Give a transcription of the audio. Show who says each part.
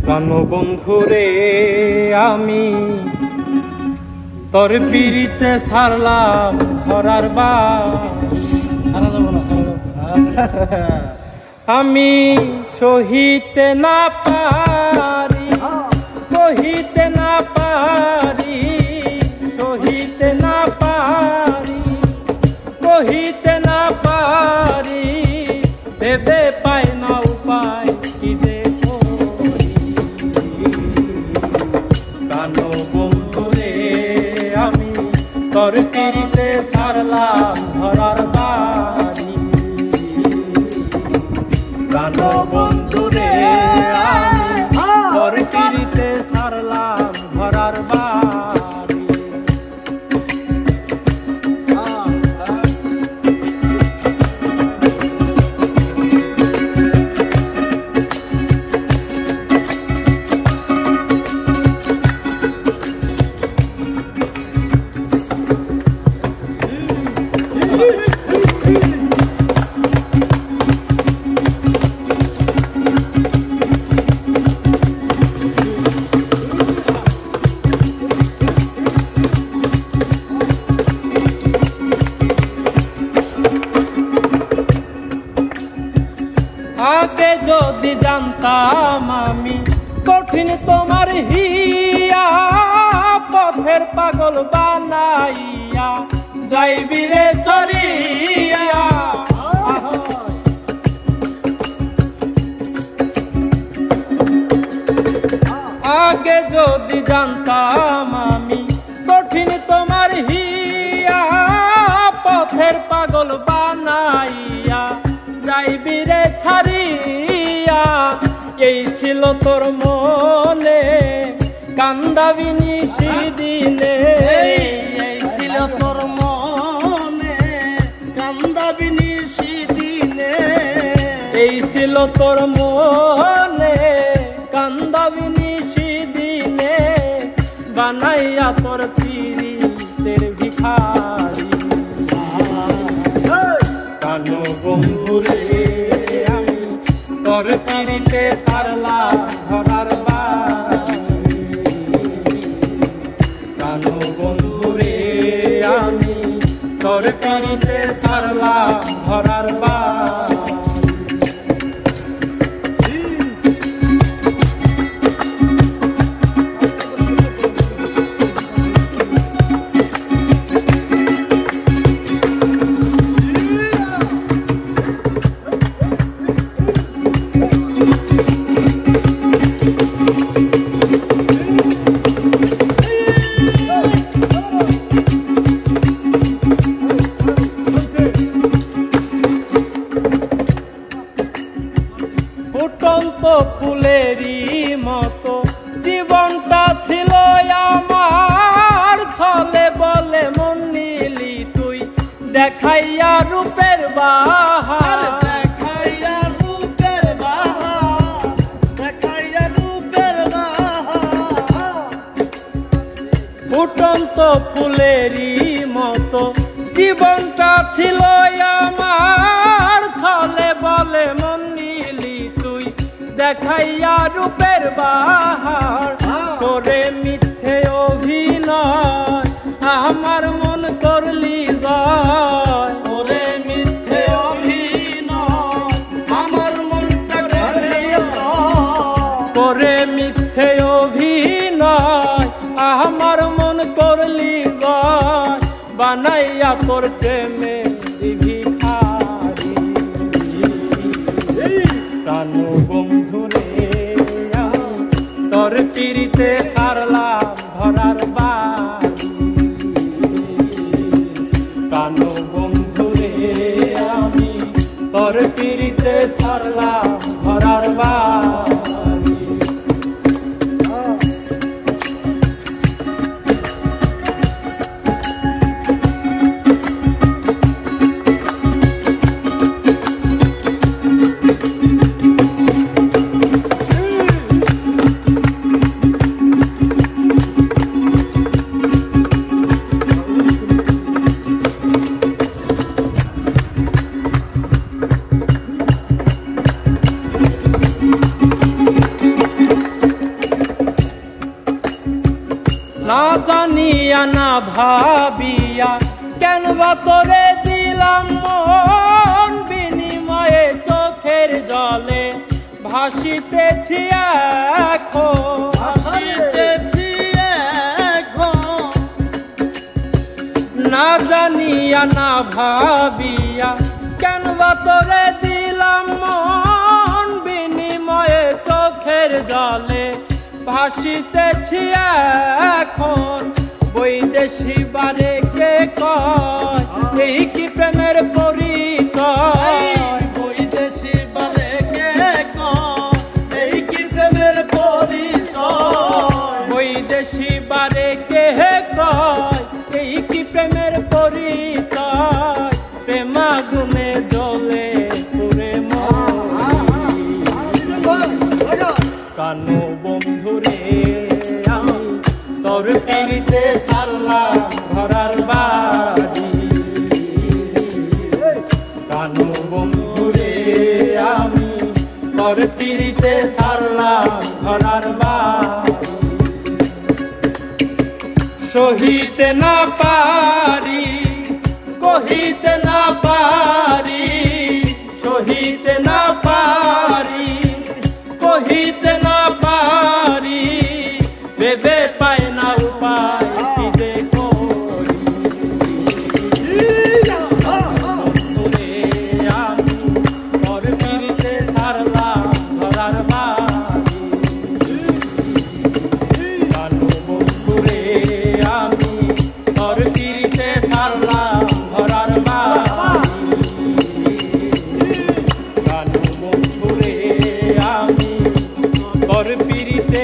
Speaker 1: প্রাণবন্ধুরে আমি তোর পিড়িতে ছাড়লাম ধরার আমি সহিতে না পারি, সহিতে না পারি, সহিতে না পারি, সহিতে না পারি, ভেবে পাই না উপায় কি যে প্রাণবন্ধুরে আমি তোর পিড়িতে ছাড়লাম ধরার বাড়ি। প্রাণবন্ধুরে আমি তোর পিড়িতে ছাড়লাম ধরার বাড়ি। আগে যদি জানতাম আমি কঠিন তোমার হিয়া, পথের পাগল বানাইয়া যাইবি রে সরিয়া। আগে যদি জানতাম আমি কঠিন তোমার হিয়া, পথের পাগল বানাইয়া যাইবি রে ছাড়িয়া। এই ছিল তোর মনে কান্দাবি নিশি দিনে, এই ছিল তোর মনে কান্দাবি নিশি দিনে, এই ছিল তোর মনে কান্দাবি নিশি দিনে, বানাইয়া তোর পিরিতের ভিখারি। প্রাণবন্ধুরে আমি তোর পিড়িতে ছাড়লাম ধরার বাড়ি। প্রাণবন্ধুরে আমি তোর পিড়িতে ছাড়লাম ধরার বাড়ি। ফুটন্ত ফুলেরই মতো জীবনটা ছিল আমার, ছলে বলে মন নিলি তুই দেখাইয়া রূপের বাহার, দেখাইয়া রূপের বাহার, দেখাইয়া রূপের বাহার। ফুটন্ত ফুলেরই মতো জীবনটা ছিল আমার, ছলে বলে মন দেখাইয়া রূপের বাহার। করে মিথ্যে অভিনয় আমার মন করলি জয়, করে মিথ্যে অভিনয় আমার মনটা করলি জয়, করে মিথ্যে অভিনয় আমার মন করলি জয়, বানাইয়া তোর প্রেমে ভিখারি। প্রাণবন্ধুরে আমি তোর পিড়িতে ছাড়লাম ধরার বাড়ি। প্রাণবন্ধুরে আমি তোর পিড়িতে ছাড়লাম ধরার বাড়ি। জানিয়া না ভাবিয়া কেন বা তোরে দিলাম মন, বিনিময়ে চোখের জলে ভাসিতেছি এখন,
Speaker 2: ভাসিতেছি এখন।
Speaker 1: না জানিয়া না ভাবিয়া কেন বা তোরে দিলাম মন, বিনিময়ে চোখের জলে ভাসিতেছি এখন। বৈদেশি বারে কে কয় এই কি প্রেমের পরিচয়,
Speaker 2: বৈদেশি বারে কে কয় এই কি প্রেমের পরিচয়,
Speaker 1: বৈদেশি বারে কে কয় এই কি প্রেমের পরিচয়। প্রেমাগুনে জ্বলে পুরে কানু বন্ধুরে আমি তোর পিড়িতে ছাড়লাম ঘরার বাড়ি, কানু বন্ধুরে আমি তোর পিড়িতে ছাড়লাম ঘরার বাড়ি। সহিতে না পারি কহিতে না পারি, সহিতে না পারি কহিতে না পারি, ভেবে পাই না উপায় কি যে করি। বন্ধুরে আমি তোর পিড়িতে ছাড়লাম ঘরার বাড়ি, কানু বন্ধুরে আমি তোর পিড়িতে ছাড়লাম ঘরার বাড়ি, কানু বন্ধুরে আমি তোর পিড়িতে